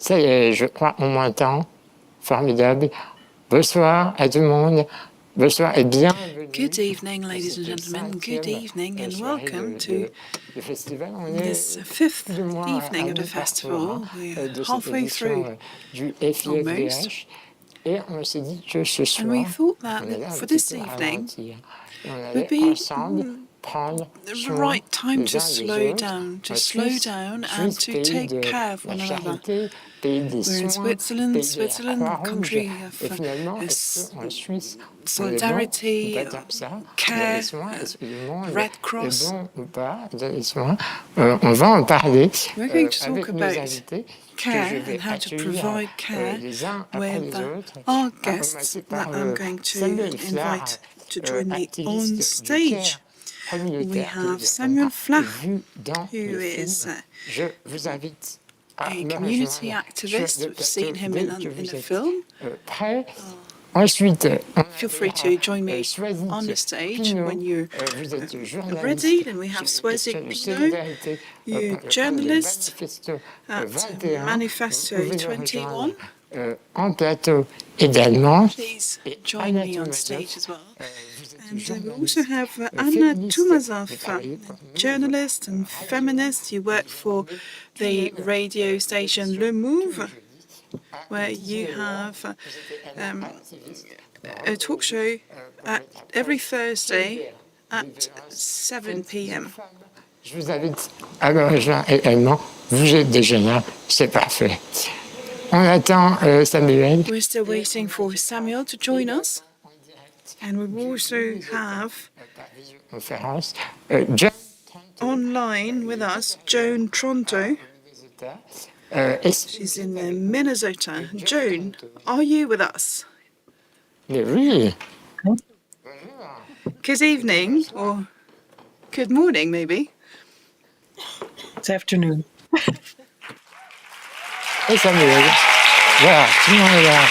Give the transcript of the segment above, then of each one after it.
Ça y est, je crois, on m'entend. Formidable. Bonsoir à tout le monde. Bonsoir et bienvenue. Good evening, ladies and gentlemen. Good evening and welcome to this fifth evening of the festival. We're halfway through almost. And we thought that for this evening would be the right time to slow down and to take care of one another. We're in Switzerland, a country of solidarity, care, Red Cross. We're going to talk about care and how to provide care with our guests that I'm going to invite to join me on stage. We have Samuel Flach, who is a community activist. We've seen him in a film. Feel free to join me on the stage when you're ready. Then we have Soizic, Pineau, you're a journalist at Manifesto 21. Please join me on stage as well. And we also have Toumazoff, journalist and feminist. You work for the radio station Le Move, where you have a talk show every Thursday at 7 p.m. Je vous invite à me rejoindre également. Vous êtes déjà là, c'est parfait. On attend Samuel. We're still waiting for Samuel to join us. And we also have online with us Joan Tronto. She's in Minnesota. Joan, are you with us? Oui. Good evening, or good morning, maybe. It's afternoon. Hey Samuel. Voilà, tout le monde est là.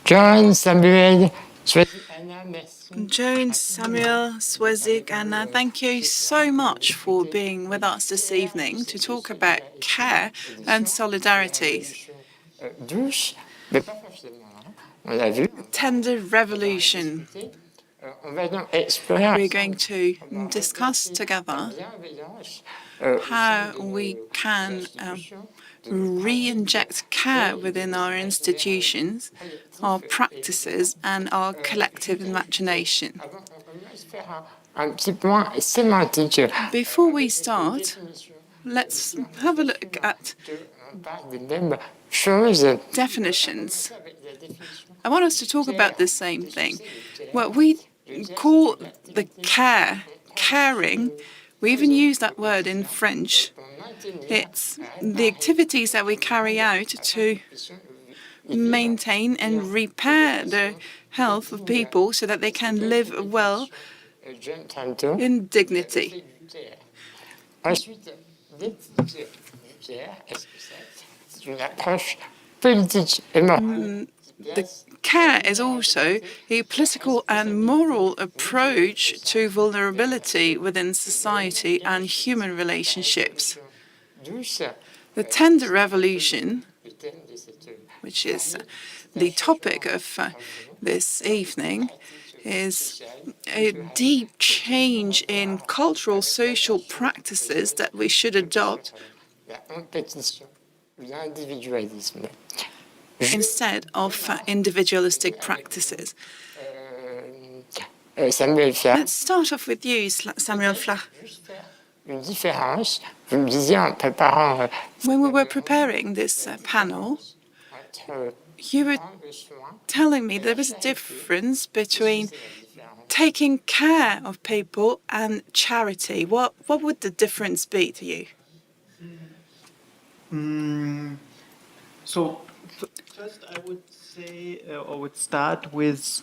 Joan, Samuel, Soizic, Anna, merci. Joan, Samuel, Soizic, Anna, thank you so much for being with us this evening to talk about care and solidarity. Tender revolution. We're going to discuss together how we can re-inject care within our institutions, our practices, and our collective imagination. Before we start, let's have a look at definitions. I want us to talk about the same thing. What we call the caring, we even use that word in French. It's the activities that we carry out to maintain and repair the health of people so that they can live well in dignity. The care is also a political and moral approach to vulnerability within society and human relationships. The tender revolution, which is the topic of this evening, is a deep change in cultural social practices that we should adopt instead of individualistic practices. Let's start off with you, Samuel Flach. When we were preparing this panel, you were telling me there was a difference between taking care of people and charity. What would the difference be to you? So first I would say, or would start with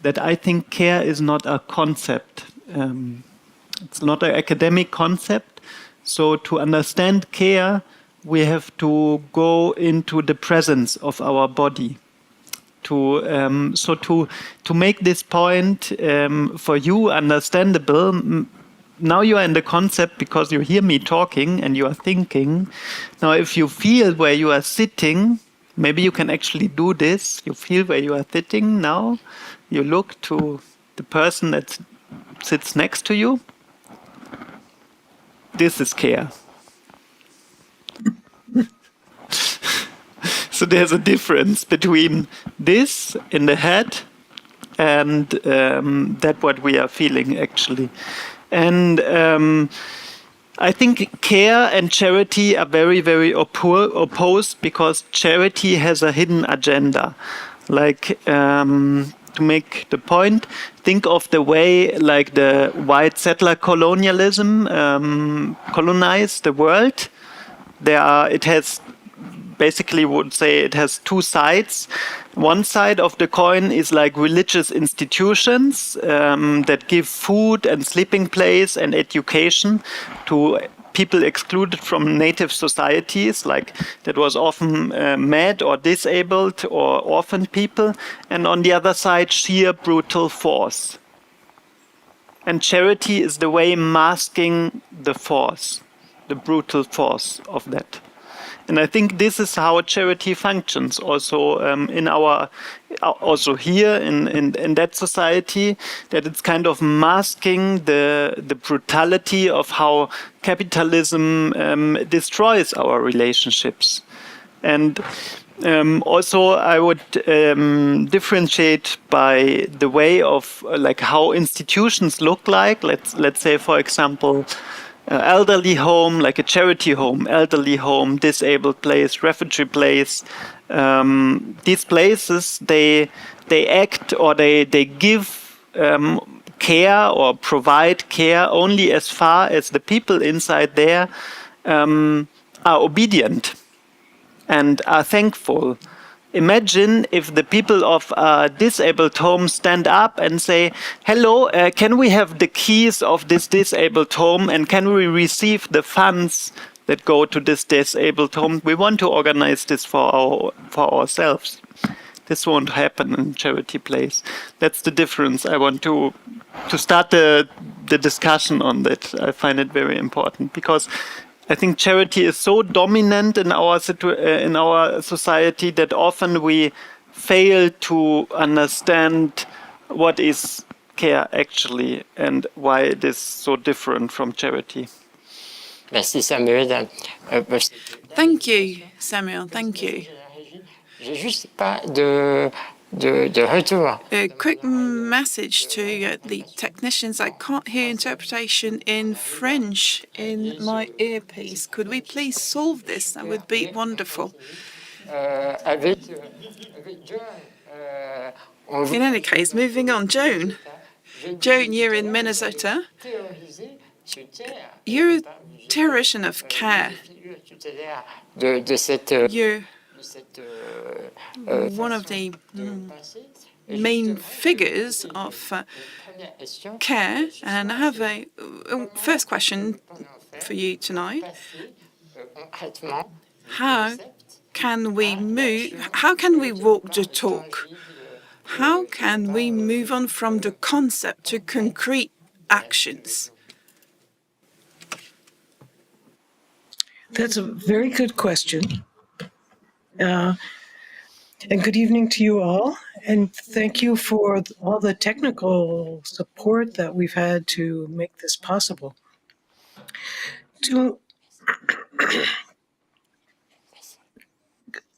that I think care is not a concept. It's not an academic concept. So to understand care, we have to go into the presence of our body. To make this point for you understandable, now you are in the concept because you hear me talking and you are thinking. Now, if you feel where you are sitting, maybe you can actually do this. You feel where you are sitting now. You look to the person that sits next to you. This is care. So there's a difference between this in the head and that what we are feeling actually. And I think care and charity are very, very opposed because charity has a hidden agenda. Like, to make the point, think of the way like the white settler colonialism colonized the world. It has basically would say it has two sides. One side of the coin is like religious institutions that give food and sleeping place and education to people excluded from native societies, like that was often mad or disabled or orphaned people. And on the other side, sheer brutal force. And charity is the way masking the force, the brutal force of that. And I think this is how charity functions also also here in that society, that it's kind of masking the brutality of how capitalism destroys our relationships. And also I would differentiate by the way of like how institutions look like. Let's say, for example, elderly home, like a charity home, elderly home, disabled place, refugee place. These places, they act or they give care or provide care only as far as the people inside there are obedient and are thankful. Imagine if the people of a disabled home stand up and say, hello, can we have the keys of this disabled home and can we receive the funds that go to this disabled home? We want to organize this for ourselves. This won't happen in charity place. That's the difference. I want to start the discussion on that. I find it very important because I think charity is so dominant in our society that often we fail to understand what is care actually and why it is so different from charity. Merci Samuel. Thank you, Samuel. Thank you. J'ai juste pas de retour. A quick message to the technicians. I can't hear interpretation in French in my earpiece. Could we please solve this? That would be wonderful. In any case, moving on. Joan, you're in Minnesota. You're a theoretician of care. You're one of the main figures of care, and I have a first question for you tonight. How can we walk the talk? How can we move on from the concept to concrete actions? That's a very good question. And good evening to you all. And thank you for all the technical support that we've had to make this possible.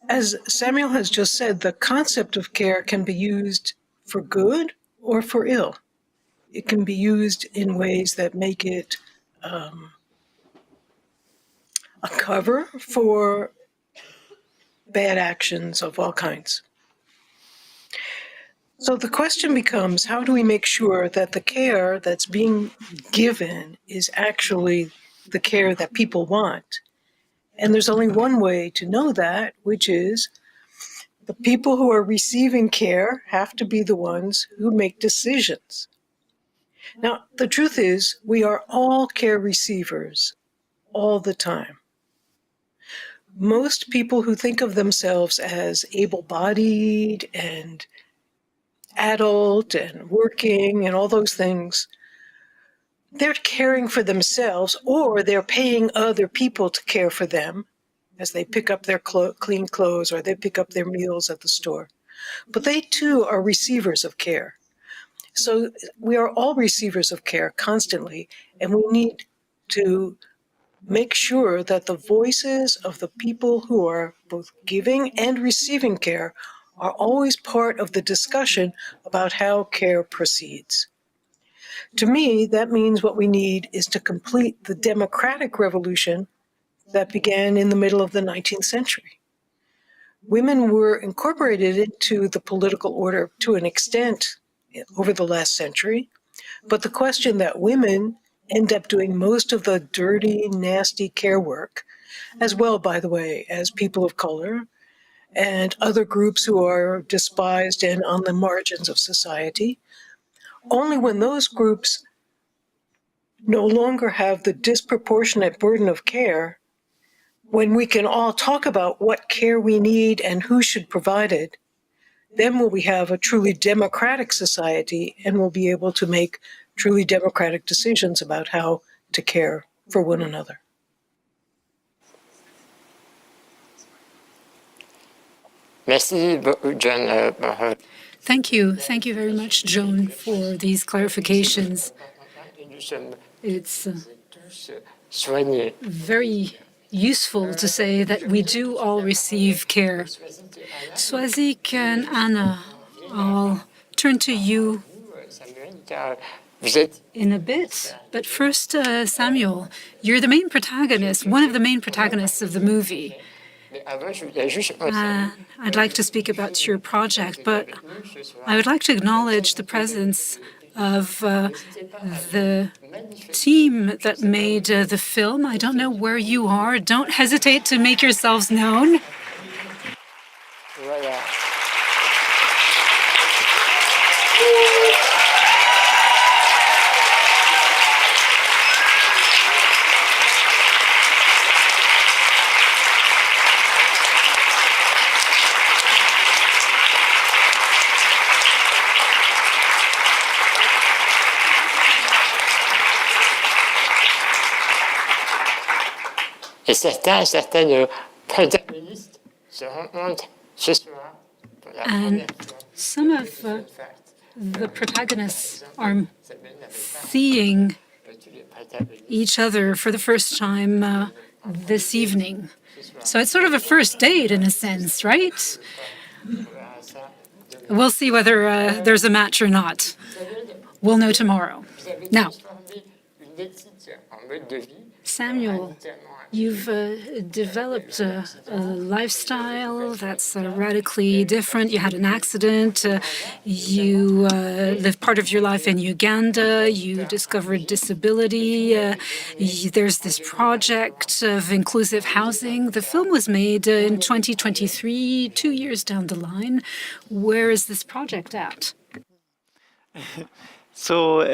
As Samuel has just said, the concept of care can be used for good or for ill. It can be used in ways that make it a cover for bad actions of all kinds. So the question becomes, how do we make sure that the care that's being given is actually the care that people want? And there's only one way to know that, which is the people who are receiving care have to be the ones who make decisions. Now, the truth is, we are all care receivers. all the time. Most people who think of themselves as able-bodied and adult and working and all those things, they're caring for themselves, or they're paying other people to care for them as they pick up their clean clothes or they pick up their meals at the store. But they too are receivers of care. So we are all receivers of care constantly, and we need to make sure that the voices of the people who are both giving and receiving care are always part of the discussion about how care proceeds. To me, that means what we need is to complete the democratic revolution that began in the middle of the 19th century. Women were incorporated into the political order to an extent over the last century, but the question that women end up doing most of the dirty, nasty care work, as well, by the way, as people of color and other groups who are despised and on the margins of society, only when those groups no longer have the disproportionate burden of care, when we can all talk about what care we need and who should provide it, then will we have a truly democratic society and will be able to make truly democratic decisions about how to care for one another. Merci, Joan. Thank you. Thank you very much, Joan, for these clarifications. It's very useful to say that we do all receive care. Soizic and Anna, I'll turn to you in a bit. But first, Samuel, you're the main protagonist, one of the main protagonists of the movie. I'd like to speak about your project, but I would like to acknowledge the presence of the team that made the film. I don't know where you are. Don't hesitate to make yourselves known. Et certains et certaines protagonistes se rencontrent ce soir pour la première fois. Some of the protagonists are seeing each other for the first time this evening. So it's sort of a first date in a sense, right? We'll see whether there's a match or not. We'll know tomorrow. Now, Samuel, you've developed a lifestyle that's radically different. You had an accident. You lived part of your life in Uganda. You discovered disability. There's this project of inclusive housing. The film was made in 2023, 2 years down the line. Where is this project at? So,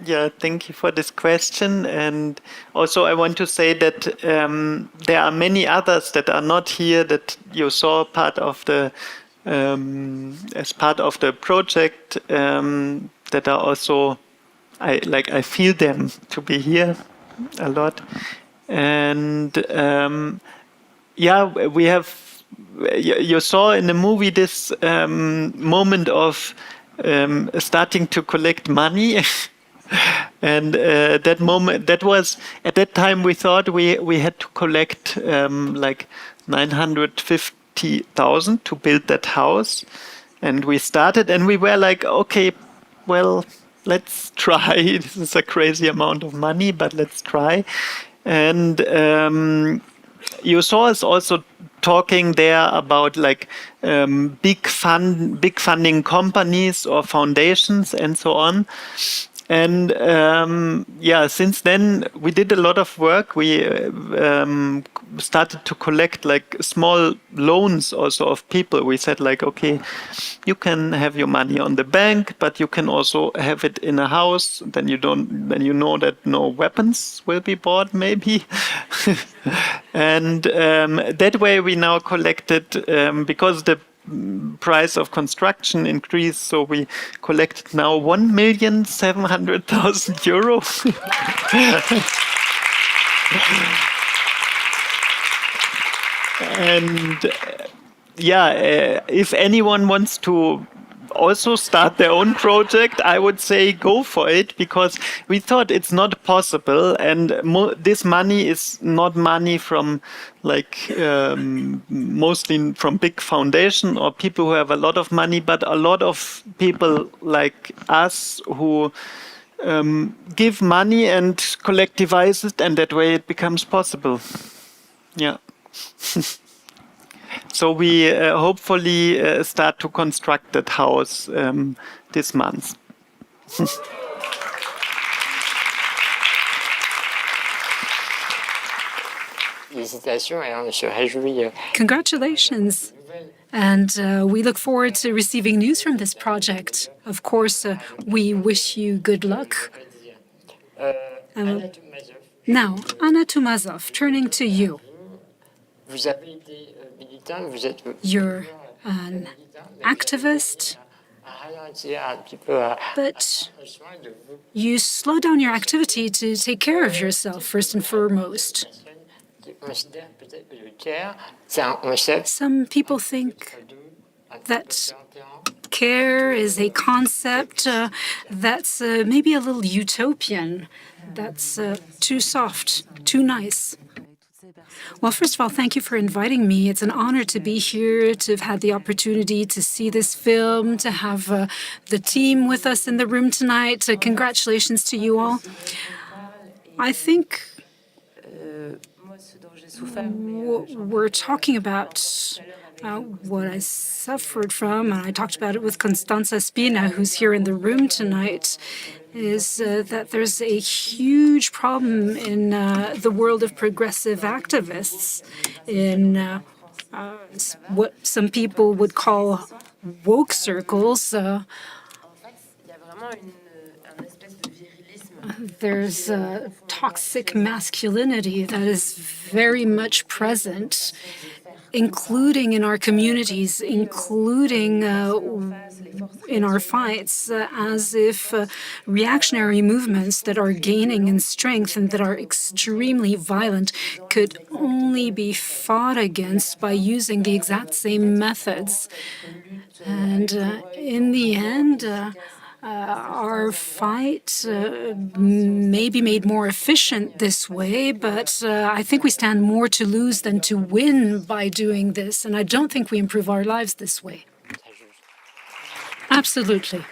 yeah, thank you for this question. And also I want to say that there are many others that are not here that you saw part of the, as part of the project that are also, I feel them to be here a lot. And yeah, we have, you saw in the movie this moment of starting to collect money. And that moment, that was, at that time we thought we had to collect like 950,000 to build that house. And we started and we were like, okay, well, let's try. This is a crazy amount of money, but let's try. And you saw us also talking there about like big funding companies or foundations and so on. And yeah, since then we did a lot of work. We started to collect like small loans also of people. We said like, okay, you can have your money on the bank, but you can also have it in a house. Then you know that no weapons will be bought maybe. And that way we now collected, because the price of construction increased, so we collected now 1,700,000 euro. And if anyone wants to also start their own project, I would say go for it, because we thought it's not possible, and this money is not money from mostly from big foundation or people who have a lot of money, but a lot of people like us who give money and collectivize it, and that way it becomes possible. Yeah. So we hopefully start to construct that house this month. Congratulations. And we look forward to receiving news from this project. Of course, we wish you good luck. Now, Anna Toumazoff, turning to you. You're an activist, but you slow down your activity to take care of yourself, first and foremost. Some people think that care is a concept that's maybe a little utopian, that's too soft, too nice. Well, first of all, thank you for inviting me. It's an honor to be here, to have had the opportunity to see this film, to have the team with us in the room tonight. Congratulations to you all. I think we're talking about what I suffered from, and I talked about it with Constanza Spina, who's here in the room tonight, is that there's a huge problem in the world of progressive activists, in what some people would call woke circles. There's a toxic masculinity that is very much present, including in our communities, including in our fights, as if reactionary movements that are gaining in strength and that are extremely violent could only be fought against by using the exact same methods. And in the end, our fight may be made more efficient this way, but I think we stand more to lose than to win by doing this, and I don't think we improve our lives this way. Absolutely.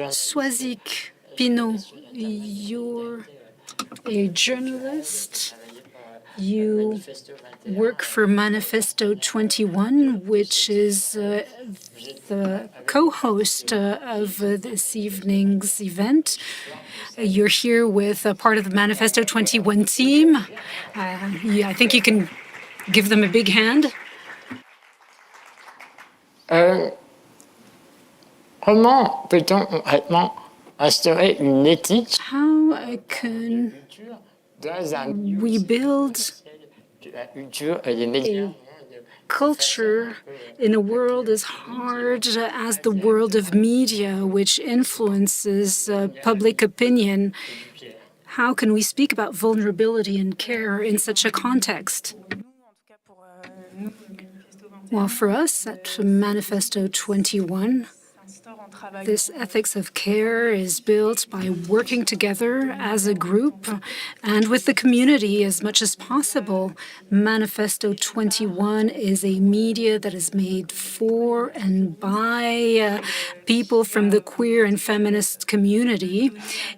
Soizic, Pineau, you're a journalist. You work for Manifesto 21, which is the co-host of this evening's event. You're here with a part of the Manifesto 21 team. I think you can give them a big hand. Comment peut-on concrètement instaurer une éthique? How can we build a culture in a world as hard as the world of media, which influences public opinion? How can we speak about vulnerability and care in such a context? Well, for us at Manifesto 21, this ethics of care is built by working together as a group and with the community as much as possible. Manifesto 21 is a media that is made for and by people from the queer and feminist community.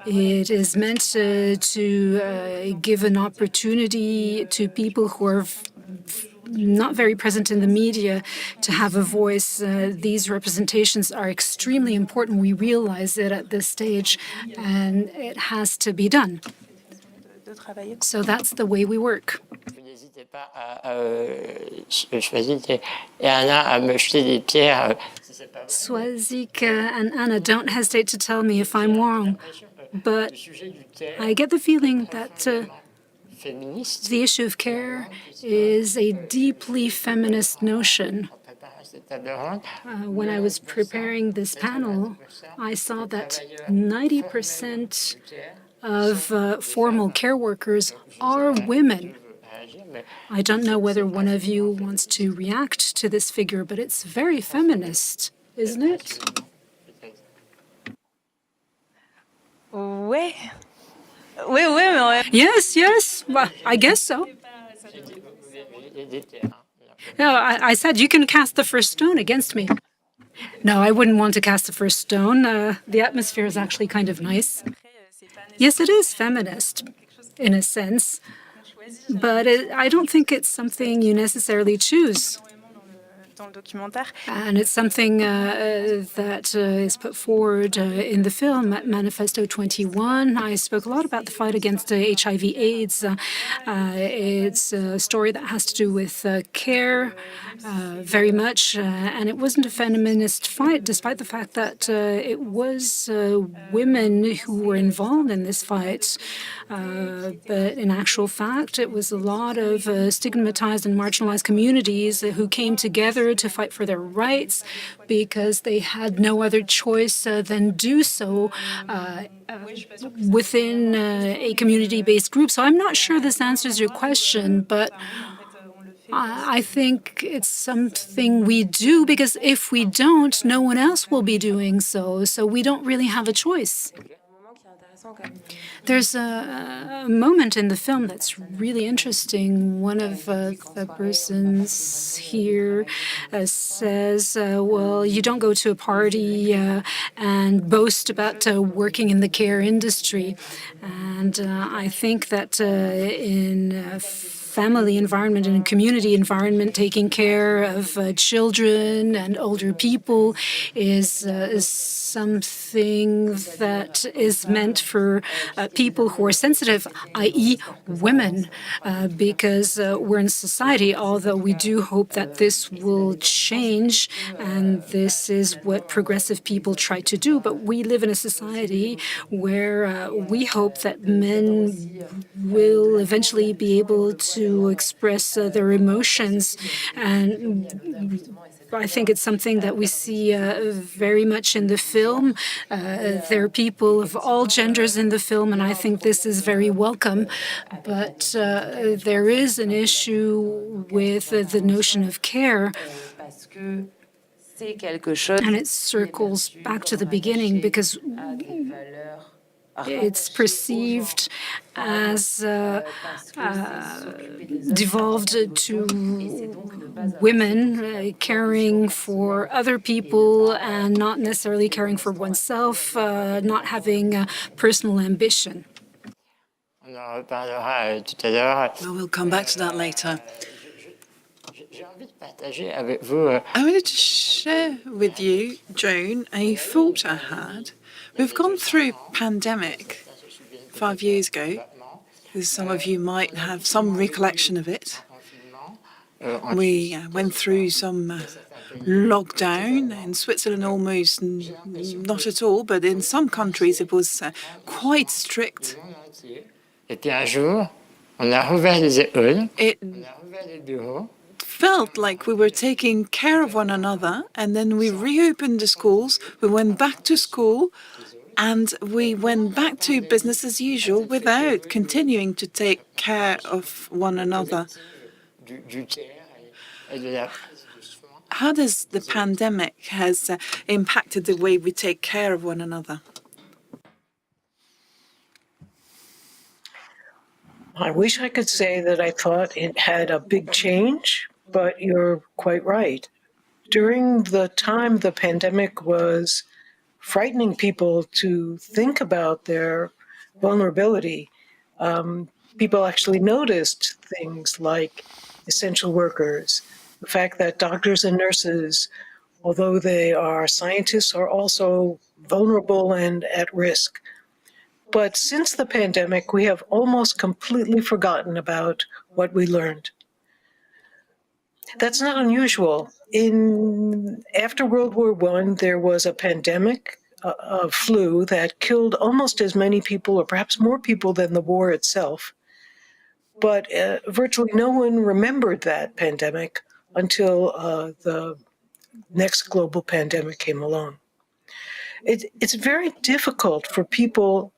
It is meant to give an opportunity to people who are not very present in the media to have a voice. These representations are extremely important. We realize it at this stage, and it has to be done. So that's the way we work. Soizic and Anna, don't hesitate to tell me if I'm wrong, but I get the feeling that the issue of care is a deeply feminist notion. When I was preparing this panel, I saw that 90% of formal care workers are women. I don't know whether one of you wants to react to this figure, but it's very feminist, isn't it? Oui. Oui, oui, mais... Yes, yes. Well, I guess so. No, I said you can cast the first stone against me. No, I wouldn't want to cast the first stone. The atmosphere is actually kind of nice. Yes, it is feminist, in a sense, but I don't think it's something you necessarily choose. And it's something that is put forward in the film, Manifesto 21. I spoke a lot about the fight against HIV/AIDS. It's a story that has to do with care very much, and it wasn't a feminist fight, despite the fact that it was women who were involved in this fight. But in actual fact, it was a lot of stigmatized and marginalized communities who came together to fight for their rights because they had no other choice than do so within a community-based group. So I'm not sure this answers your question, but I think it's something we do because if we don't, no one else will be doing so. So we don't really have a choice. There's a moment in the film that's really interesting. One of the persons here says, well, you don't go to a party and boast about working in the care industry. And I think that in family environment and community environment, taking care of children and older people is something that is meant for people who are sensitive, i.e. women, because we're in society, although we do hope that this will change, and this is what progressive people try to do, but we live in a society where we hope that men will eventually be able to express their emotions, and I think it's something that we see very much in the film. There are people of all genders in the film, and I think this is very welcome. But there is an issue with the notion of care. And it circles back to the beginning because it's perceived as devolved to women caring for other people and not necessarily caring for oneself, not having personal ambition. Well, we'll come back to that later. I wanted to share with you, Joan, a thought I had. We've gone through pandemic 5 years ago. Some of you might have some recollection of it. We went through some lockdown in Switzerland, almost not at all, but in some countries it was quite strict. It felt like we were taking care of one another, and then we reopened the schools, we went back to school, and we went back to business as usual without continuing to take care of one another. How does the pandemic has impacted the way we take care of one another? I wish I could say that I thought it had a big change, but you're quite right. During the time the pandemic was frightening people to think about their vulnerability, people actually noticed things like essential workers, the fact that doctors and nurses, although they are scientists, are also vulnerable and at risk. But since the pandemic, we have almost completely forgotten about what we learned. That's not unusual. After World War I, there was a pandemic of flu that killed almost as many people, or perhaps more people than the war itself. But virtually no one remembered that pandemic until the next global pandemic came along. It's very difficult for people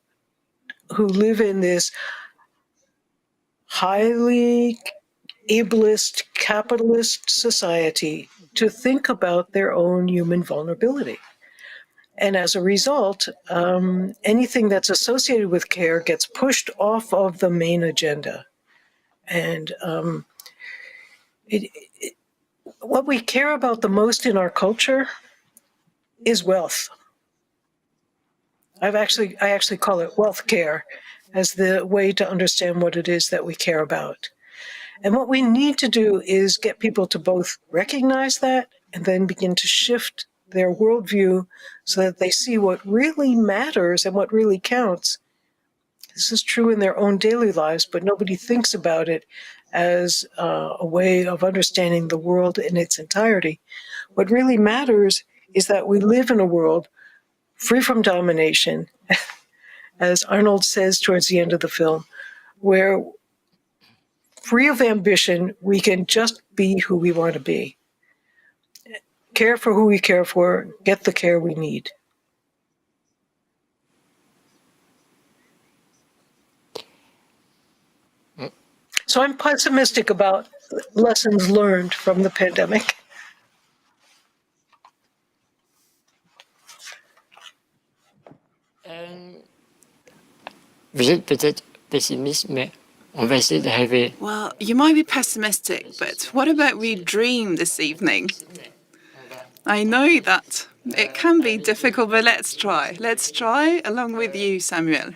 who live in this highly ableist capitalist society to think about their own human vulnerability. And as a result, anything that's associated with care gets pushed off of the main agenda. And what we care about the most in our culture is wealth. I actually call it wealth care as the way to understand what it is that we care about. And what we need to do is get people to both recognize that and then begin to shift their worldview so that they see what really matters and what really counts. This is true in their own daily lives, but nobody thinks about it as a way of understanding the world in its entirety. What really matters is that we live in a world free from domination, as Arnold says towards the end of the film, where free of ambition, we can just be who we want to be. Care for who we care for, get the care we need. So I'm pessimistic about lessons learned from the pandemic. Vous êtes peut-être pessimiste, mais on va essayer de rêver. Well, you might be pessimistic, but what about we dream this evening? I know that it can be difficult, but let's try. Let's try along with you, Samuel.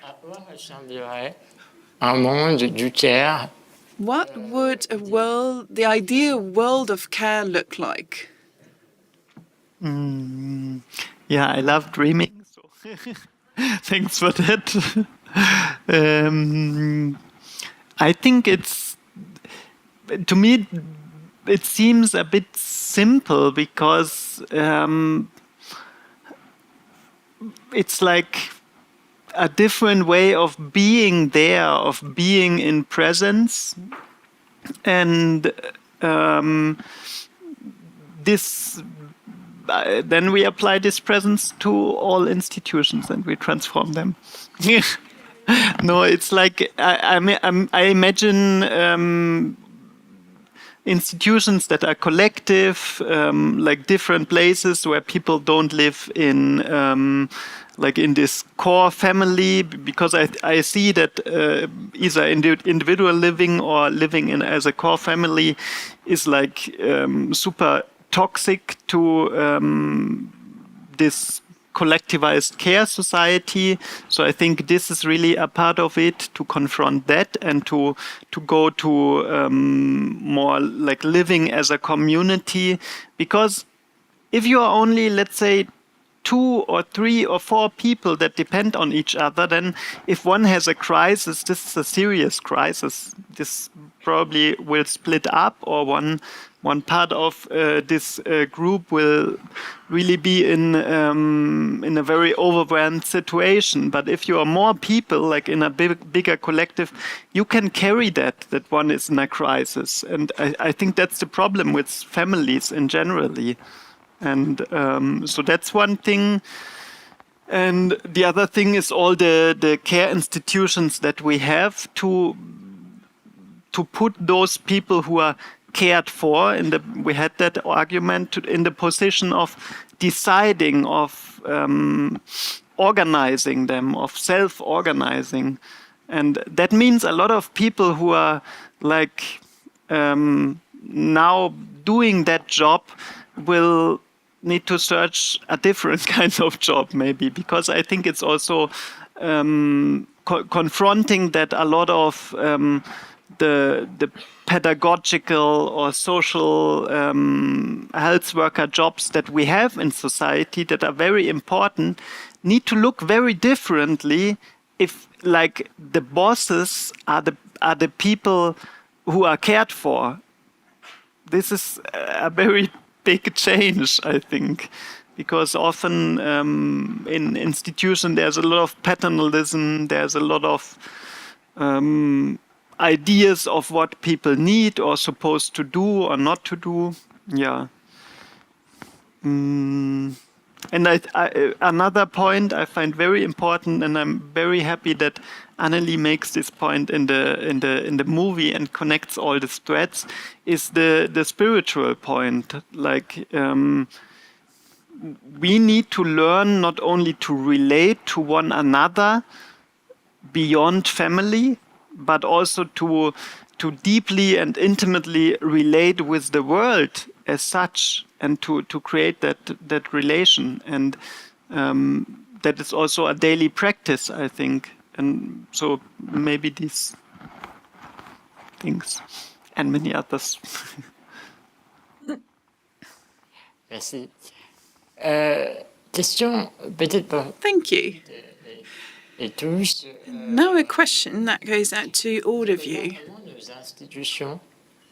Un monde du care. What would the ideal world of care look like? Yeah, I love dreaming. So thanks for that. I think to me, it seems a bit simple because it's like a different way of being there, of being in presence. And then we apply this presence to all institutions and we transform them. No, it's like I imagine institutions that are collective, like different places where people don't live in, like in this core family, because I see that either individual living or living as a core family is like super toxic to this collectivized care society. So I think this is really a part of it, to confront that and to go to more like living as a community. Because if you are only, let's say, 2 or 3 or 4 people that depend on each other, then if one has a crisis, this is a serious crisis. This probably will split up, or one part of this group will really be in a very overwhelmed situation. But if you are more people, like in a bigger collective, you can carry that one is in a crisis. And I think that's the problem with families in generally. And so that's one thing. And the other thing is all the care institutions that we have to put those people who are cared for, we had that argument, in the position of deciding, of organizing them, of self-organizing. And that means a lot of people who are like now doing that job will need to search a different kind of job, maybe, because I think it's also confronting that a lot of the pedagogical or social health worker jobs that we have in society that are very important need to look very differently if, like, the bosses are the people who are cared for. this is a very big change, I think, because often in institutions there's a lot of paternalism, there's a lot of ideas of what people need or supposed to do or not to do. Yeah. And another point I find very important, and I'm very happy that Annelie makes this point in the movie and connects all the threads, is the spiritual point. Like we need to learn not only to relate to one another beyond family, but also to deeply and intimately relate with the world as such, and to create that relation. And that is also a daily practice, I think. And so maybe these things and many others. Merci. Question peut-être pas. Thank you. Et tous. Now a question that goes out to all of you. Nos institutions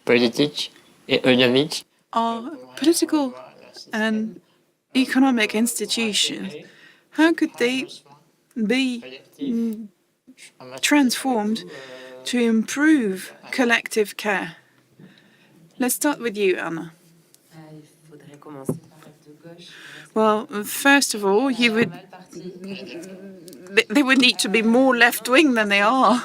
politiques et économiques. Our political and economic institutions, how could they be transformed to improve collective care? Let's start with you, Anna. Well, first of all, they would need to be more left-wing than they are.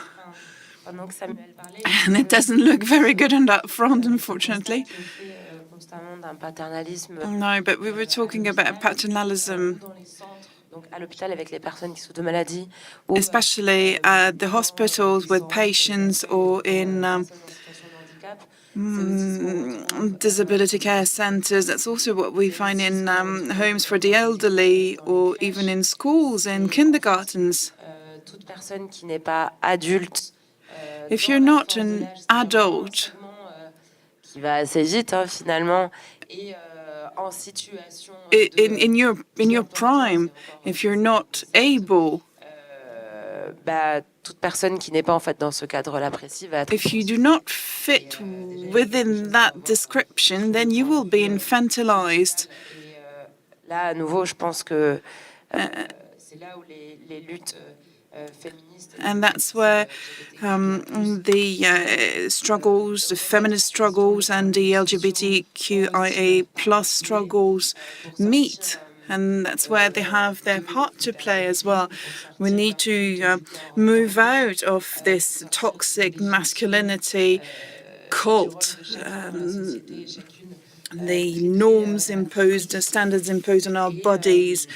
And it doesn't look very good on that front, unfortunately. No, but we were talking about paternalism, especially at the hospitals with patients or in disability care centres. That's also what we find in homes for the elderly, or even in schools and kindergartens. If you're not an adult, in your prime, if you're not able, if you do not fit within that description, then you will be infantilized. And that's where the struggles, the feminist struggles and the LGBTQIA plus struggles meet. And that's where they have their part to play as well. We need to move out of this toxic masculinity cult, the norms imposed, the standards imposed on our bodies.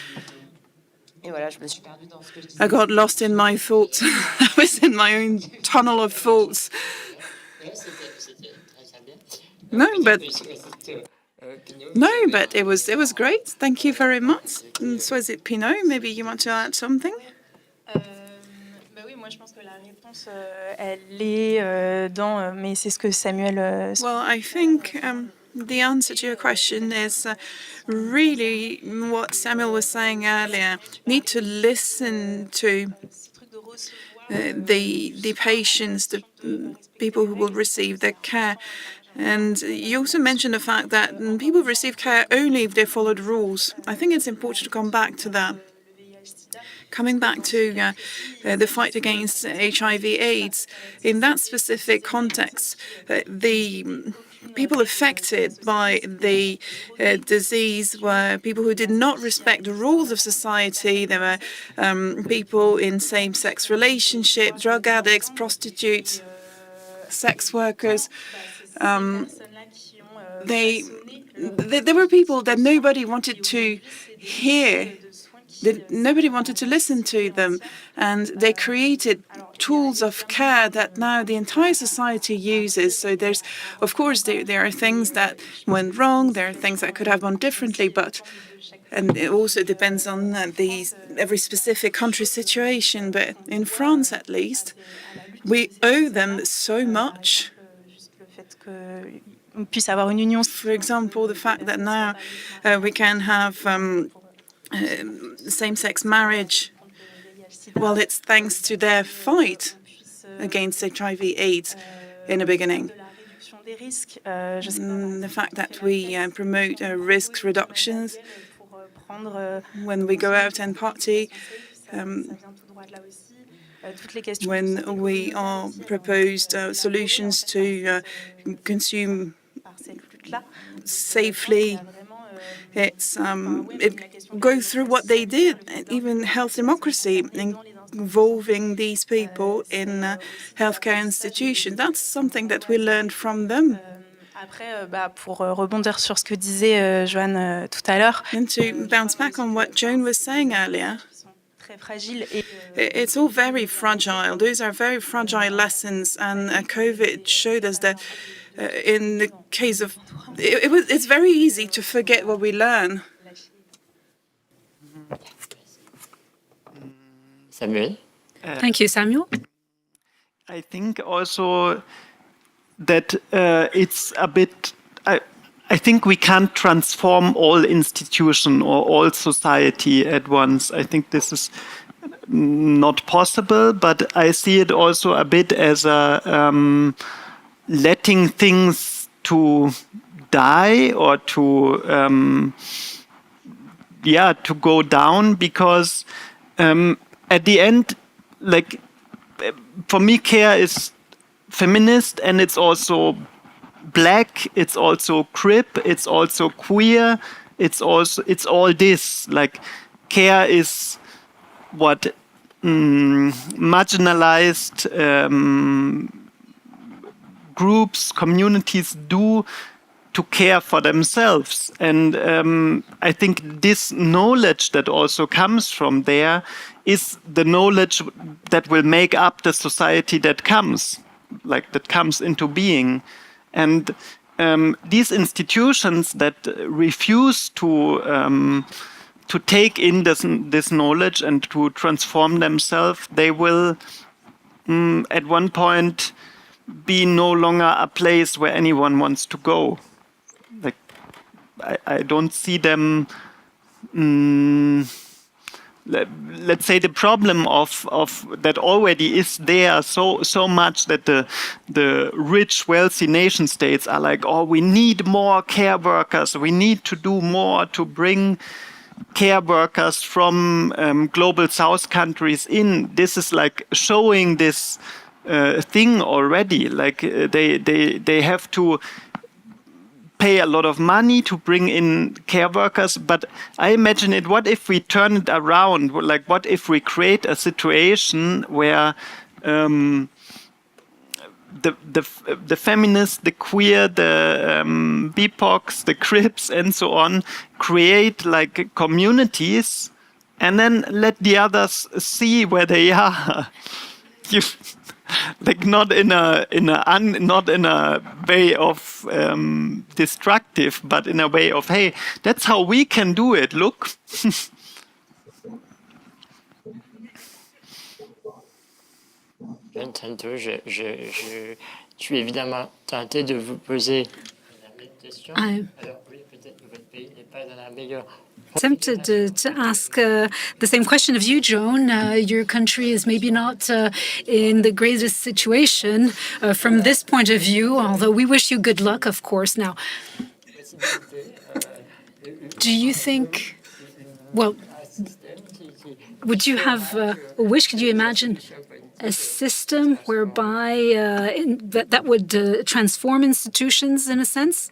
I got lost in my thoughts. I was in my own tunnel of thoughts. No, but it was great. Thank you very much. Soizic, Pineau, maybe you want to add something? Well, I think the answer to your question is really what Samuel was saying earlier. Need to listen to the patients, the people who will receive their care. And you also mentioned the fact that people receive care only if they follow the rules. I think it's important to come back to that. Coming back to the fight against HIV/AIDS, in that specific context, the people affected by the disease were people who did not respect the rules of society. There were people in same-sex relationships, drug addicts, prostitutes, sex workers. There were people that nobody wanted to hear. Nobody wanted to listen to them, and they created tools of care that now the entire society uses. So there's, of course, there are things that went wrong, there are things that could have gone differently, and it also depends on every specific country situation. But in France, at least, we owe them so much. For example, the fact that now we can have same-sex marriage, well, it's thanks to their fight against HIV/AIDS in the beginning. The fact that we promote risk reductions when we go out and party, when we are proposed solutions to consume safely. Go through what they did, even health democracy, involving these people in healthcare institutions. That's something that we learned from them. Pour rebondir sur ce que disait Joan tout à l'heure. And to bounce back on what Joan was saying earlier, it's all very fragile. Those are very fragile lessons, and COVID showed us that in the case of, it's very easy to forget what we learn. Samuel? Thank you, Samuel. I think also that it's a bit, I think we can't transform all institution or all society at once. I think this is not possible, but I see it also a bit as a letting things to die or to to go down, because at the end, like, for me, care is feminist, and it's also black, it's also crip, it's also queer, it's all this. Like, care is what marginalized groups, communities do to care for themselves. And I think this knowledge that also comes from there is the knowledge that will make up the society that comes into being. And these institutions that refuse to take in this knowledge and to transform themselves, they will at one point be no longer a place where anyone wants to go. Like, I don't see them. Let's say the problem of that already is there so much that the rich, wealthy nation states are like, oh, we need more care workers. We need to do more to bring care workers from global south countries in. This is like showing this thing already. Like they have to pay a lot of money to bring in care workers, but I imagine it, what if we turn it around? Like, what if we create a situation where the feminists, the queer, the BIPOCs, the Crips, and so on, create like communities, and then let the others see where they are. Like, not in a way of destructive, but in a way of, hey, that's how we can do it. Look. Tronto, je suis évidemment tenté de vous poser la même question. Alors oui, peut-être que votre pays n'est pas dans la meilleure. Tempted to ask the same question of you, Joan. Your country is maybe not in the greatest situation from this point of view, although we wish you good luck, of course. Now, do you think, well, would you have a wish, could you imagine a system whereby that would transform institutions in a sense?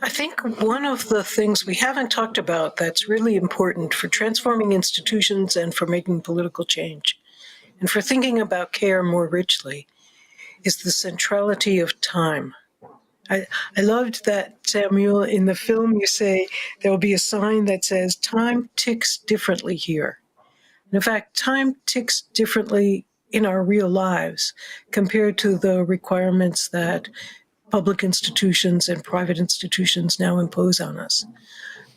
I think one of the things we haven't talked about that's really important for transforming institutions and for making political change, and for thinking about care more richly, is the centrality of time. I loved that, Samuel, in the film you say there will be a sign that says, time ticks differently here. And in fact, time ticks differently in our real lives compared to the requirements that public institutions and private institutions now impose on us.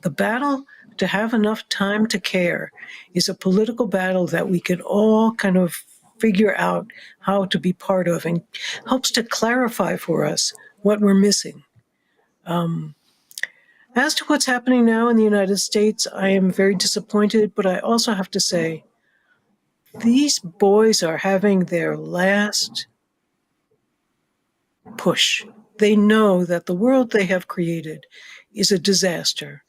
The battle to have enough time to care is a political battle that we can all kind of figure out how to be part of, and helps to clarify for us what we're missing. As to what's happening now in the United States, I am very disappointed, but I also have to say, these boys are having their last push. They know that the world they have created is a disaster,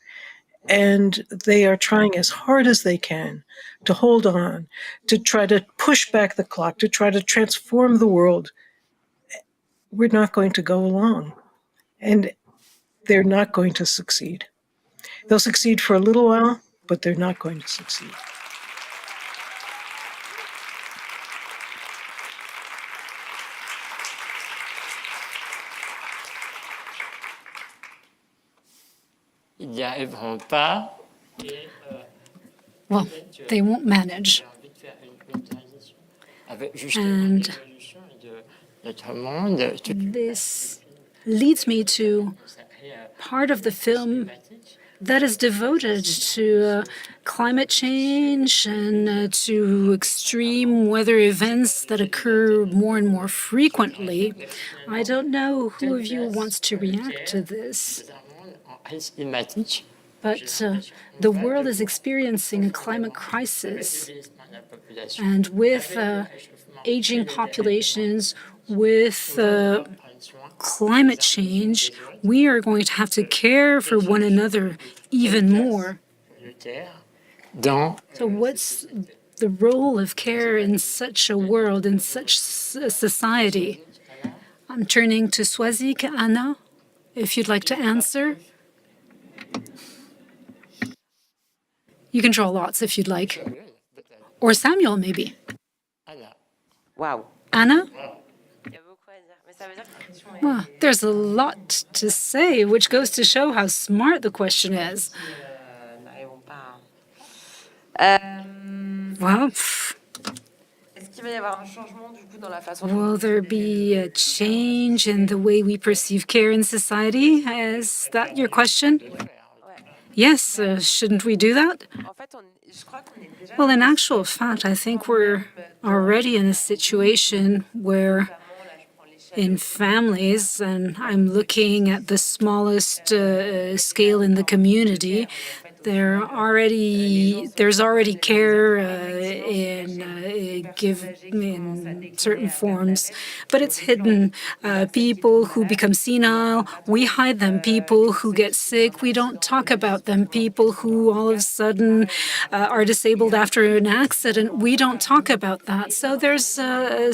and they are trying as hard as they can to hold on, to try to push back the clock, to try to transform the world. We're not going to go along, and they're not going to succeed. They'll succeed for a little while, but they're not going to succeed. Ils n'y arriveront pas. Well, they won't manage. And this leads me to part of the film that is devoted to climate change and to extreme weather events that occur more and more frequently. I don't know who of you wants to react to this, but the world is experiencing a climate crisis, and with aging populations, with climate change, we are going to have to care for one another even more. So what's the role of care in such a world, in such a society? I'm turning to Soizic, Anna, if you'd like to answer. You can draw lots if you'd like. Or Samuel, maybe. Wow. Anna? Well, there's a lot to say, which goes to show how smart the question is. Well, will there be a change in the way we perceive care in society? Is that your question? Yes, shouldn't we do that? Well, in actual fact, I think we're already in a situation where in families, and I'm looking at the smallest scale in the community, there's already care in certain forms, but it's hidden. People who become senile, we hide them. People who get sick, we don't talk about them. People who all of a sudden are disabled after an accident, we don't talk about that. So there's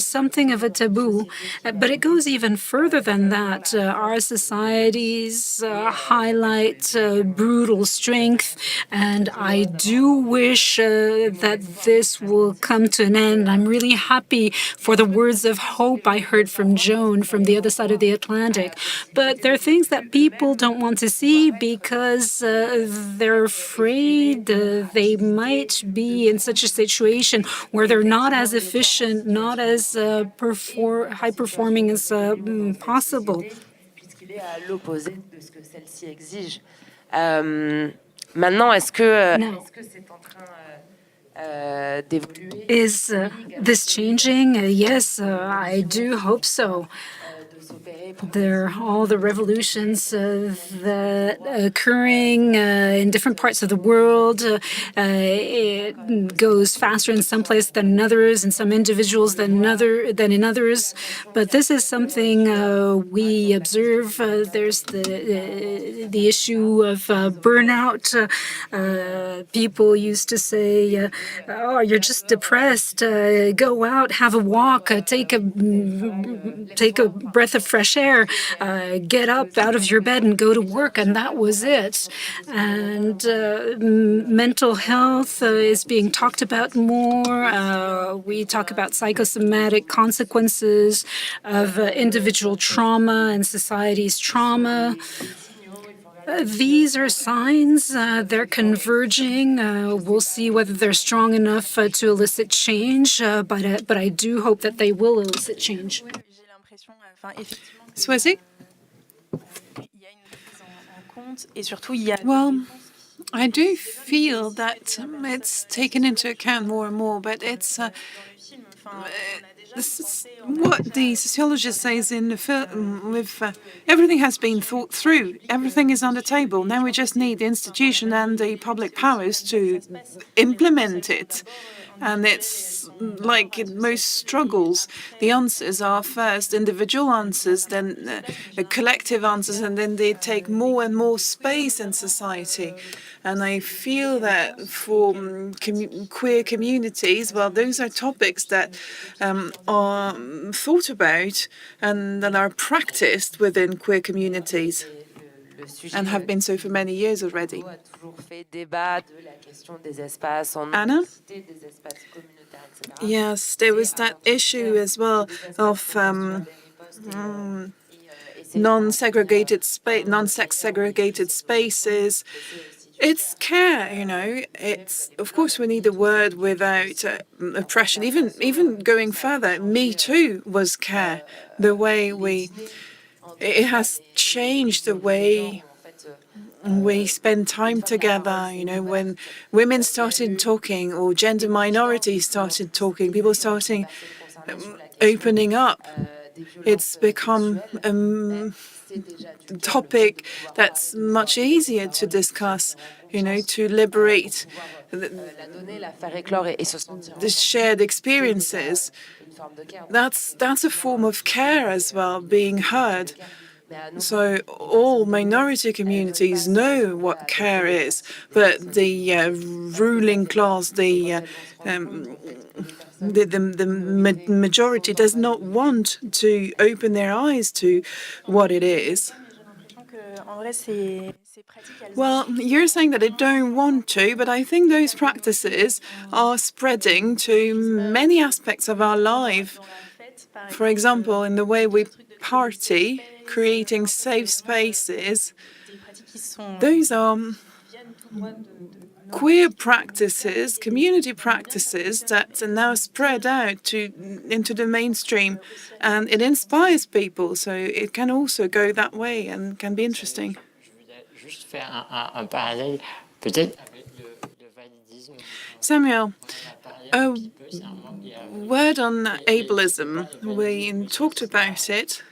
something of a taboo, but it goes even further than that. Our societies highlight brutal strength, and I do wish that this will come to an end. I'm really happy for the words of hope I heard from Joan from the other side of the Atlantic. But there are things that people don't want to see because they're afraid they might be in such a situation where they're not as efficient, not as high-performing as possible. Maintenant, est-ce que c'est en train d'évoluer? Is this changing? Yes, I do hope so. There are all the revolutions that occurring in different parts of the world. It goes faster in some places than in others, and some individuals than in others. But this is something we observe. There's the issue of burnout. People used to say, "Oh, you're just depressed. Go out, have a walk, take a breath of fresh air, get up out of your bed and go to work," and that was it. And mental health is being talked about more. We talk about psychosomatic consequences of individual trauma and society's trauma. These are signs. They're converging. We'll see whether they're strong enough to elicit change, but I do hope that they will elicit change. Soizic? Well, I do feel that it's taken into account more and more, but it's this is what the sociologist says in the film. Everything has been thought through. Everything is on the table. Now we just need the institution and the public powers to implement it. And it's like in most struggles, the answers are first individual answers, then collective answers, and then they take more and more space in society. And I feel that for queer communities, well, those are topics that are thought about and that are practiced within queer communities and have been so for many years already. Anna? Yes, there was that issue as well of non-sex segregated spaces. It's care, you know. It's, of course, we need a word without oppression. Even going further, Me Too was care. The way it has changed the way we spend time together. You know, when women started talking or gender minorities started talking, people starting opening up, it's become a topic that's much easier to discuss, you know, to liberate the shared experiences. That's a form of care as well, being heard. So all minority communities know what care is, but the ruling class, the majority does not want to open their eyes to what it is. Well, you're saying that they don't want to, but I think those practices are spreading to many aspects of our life. For example, in the way we party, creating safe spaces. Those are queer practices, community practices that are now spread out into the mainstream, and it inspires people. So it can also go that way and can be interesting. Samuel, a word on ableism. We talked about it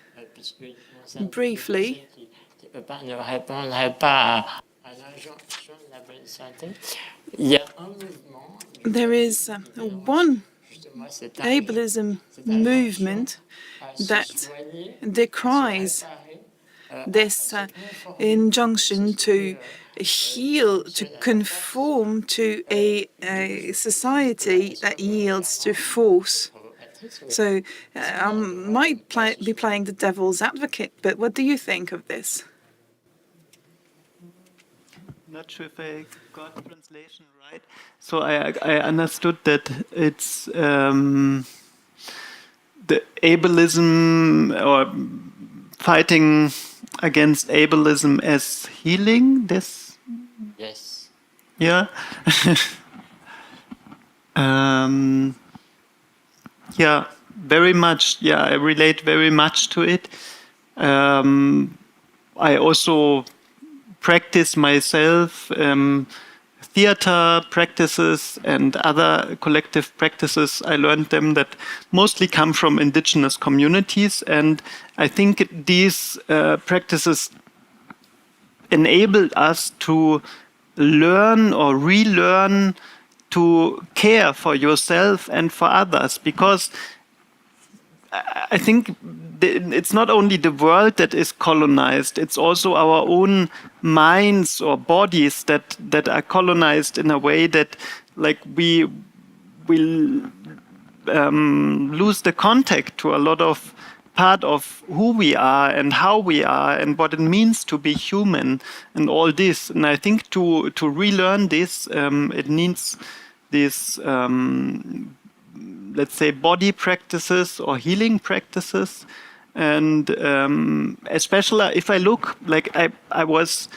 briefly. There is one ableism movement that decries this injunction to heal, to conform to a society that yields to force. So I might be playing the devil's advocate, but what do you think of this? Not sure if I got the translation right. So I understood that it's the ableism or fighting against ableism as healing. This. Yes. Yeah. Yeah, very much. Yeah, I relate very much to it. I also practice myself theater practices and other collective practices. I learned them that mostly come from indigenous communities, and I think these practices enabled us to learn or relearn to care for yourself and for others, because I think it's not only the world that is colonized, it's also our own minds or bodies that are colonized in a way that, like, we will lose the contact to a lot of part of who we are and how we are and what it means to be human and all this. And I think to relearn this, it needs these, let's say, body practices or healing practices. And especially if I look, like I was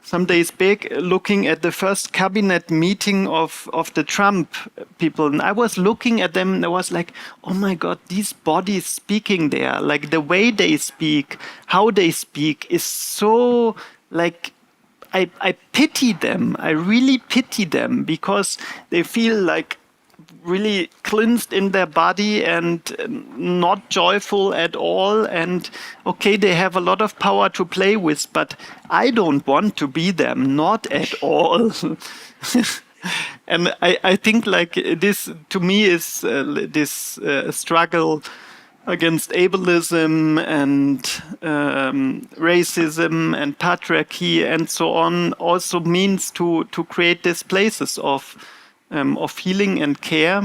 some days back looking at the first cabinet meeting of the Trump people, and I was looking at them and I was like, oh my God, these bodies speaking there, like the way they speak, how they speak is so, like, I pity them. I really pity them because they feel like really cleansed in their body and not joyful at all. And okay, they have a lot of power to play with, but I don't want to be them, not at all. And I think like this to me is this struggle against ableism and racism and patriarchy and so on also means to create these places of healing and care.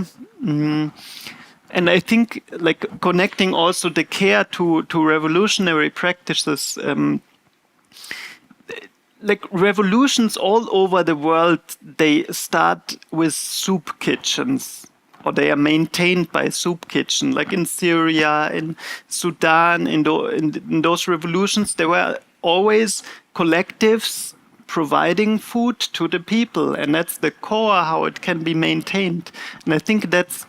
And I think like connecting also the care to revolutionary practices. Like revolutions all over the world, they start with soup kitchens, or they are maintained by soup kitchen. Like in Syria, in Sudan, in those revolutions, there were always collectives providing food to the people, and that's the core how it can be maintained. And I think that's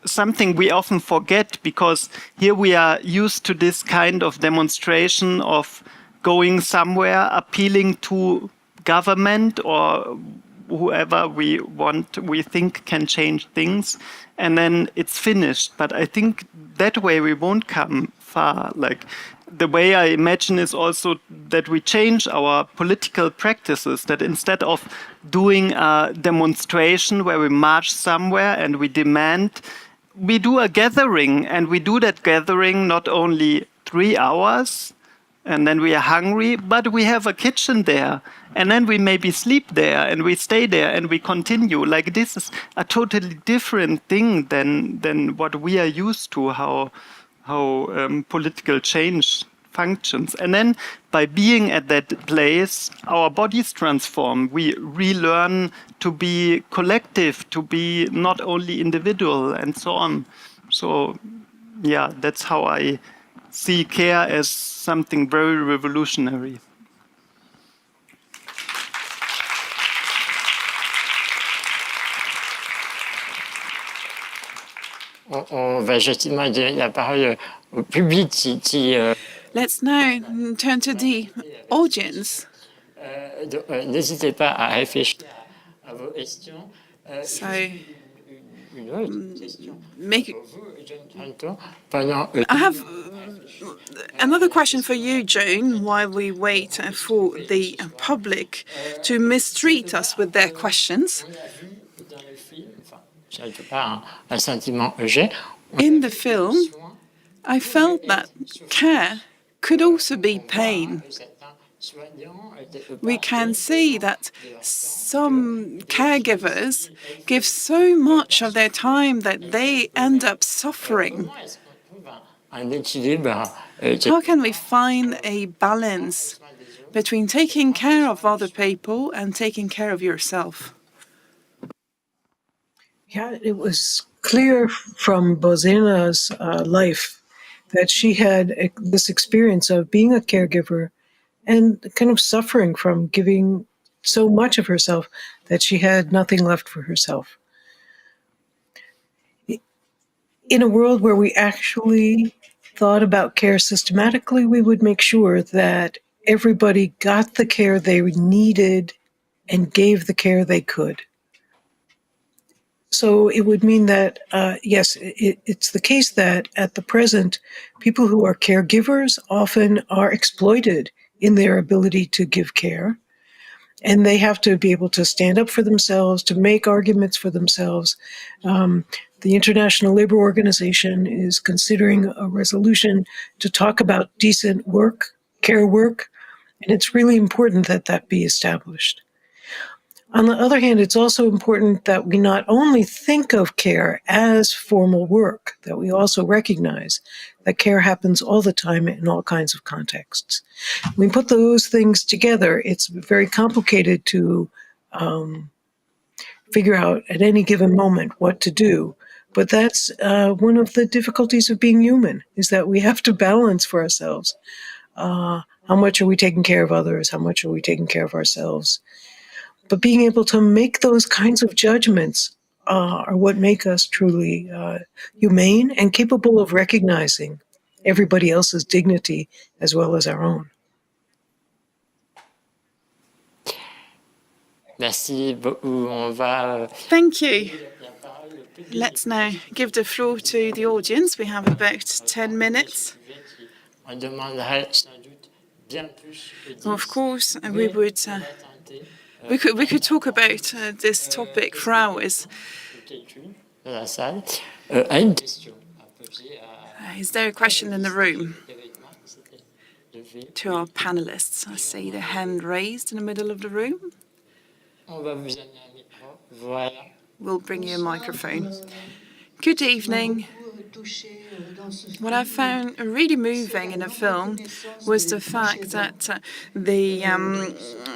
something we often forget, because here we are used to this kind of demonstration of going somewhere, appealing to government or whoever we think can change things, and then it's finished. But I think that way we won't come far. Like the way I imagine is also that we change our political practices, that instead of doing a demonstration where we march somewhere and we demand, we do a gathering, and we do that gathering not only 3 hours, and then we are hungry, but we have a kitchen there, and then we maybe sleep there, and we stay there, and we continue. Like this is a totally different thing than what we are used to, how political change functions. And then by being at that place, our bodies transform. We relearn to be collective, to be not only individual, and so on. So yeah, that's how I see care as something very revolutionary. On va gentiment donner la parole au public qui Let's now turn to the audience. N'hésitez pas à réfléchir à vos questions. So, Une autre question. I have another question for you, Joan, while we wait for the public to mistreat us with their questions. In the film, I felt that care could also be pain. We can see that some caregivers give so much of their time that they end up suffering. How can we find a balance between taking care of other people and taking care of yourself? Yeah, it was clear from Bozena's life that she had this experience of being a caregiver and kind of suffering from giving so much of herself that she had nothing left for herself. In a world where we actually thought about care systematically, we would make sure that everybody got the care they needed and gave the care they could. So it would mean that, yes, it's the case that at the present, people who are caregivers often are exploited in their ability to give care. And they have to be able to stand up for themselves, to make arguments for themselves. The International Labour Organization is considering a resolution to talk about decent work, care work, and it's really important that that be established. On the other hand, it's also important that we not only think of care as formal work, that we also recognize that care happens all the time in all kinds of contexts. When we put those things together, it's very complicated to figure out at any given moment what to do. But that's one of the difficulties of being human, is that we have to balance for ourselves. How much are we taking care of others? How much are we taking care of ourselves? But being able to make those kinds of judgments are what make us truly humane and capable of recognizing everybody else's dignity as well as our own. Merci beaucoup. On va... Thank you. Let's now give the floor to the audience. We have about 10 minutes. Of course, we would We could talk about this topic for hours. Is there a question in the room? To our panelists, I see the hand raised in the middle of the room. We'll bring you a microphone. Good evening. What I found really moving in the film was the fact that the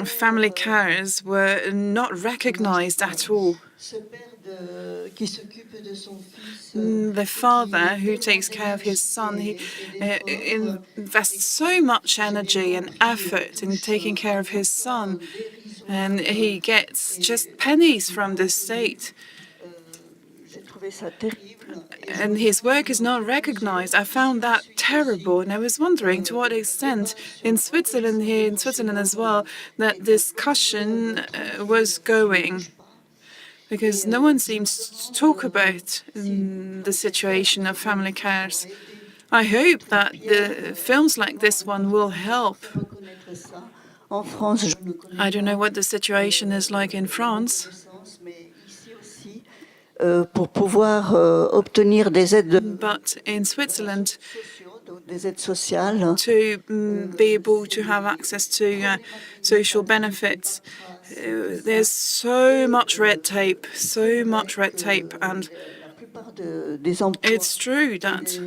family carers were not recognized at all. The father who takes care of his son, he invests so much energy and effort in taking care of his son, and he gets just pennies from the state. And his work is not recognized. I found that terrible, and I was wondering to what extent in Switzerland, here in Switzerland as well, that discussion was going. Because no one seems to talk about the situation of family cares. I hope that the films like this one will help. I don't know what the situation is like in France. But in Switzerland, to be able to have access to social benefits, there's so much red tape, and it's true that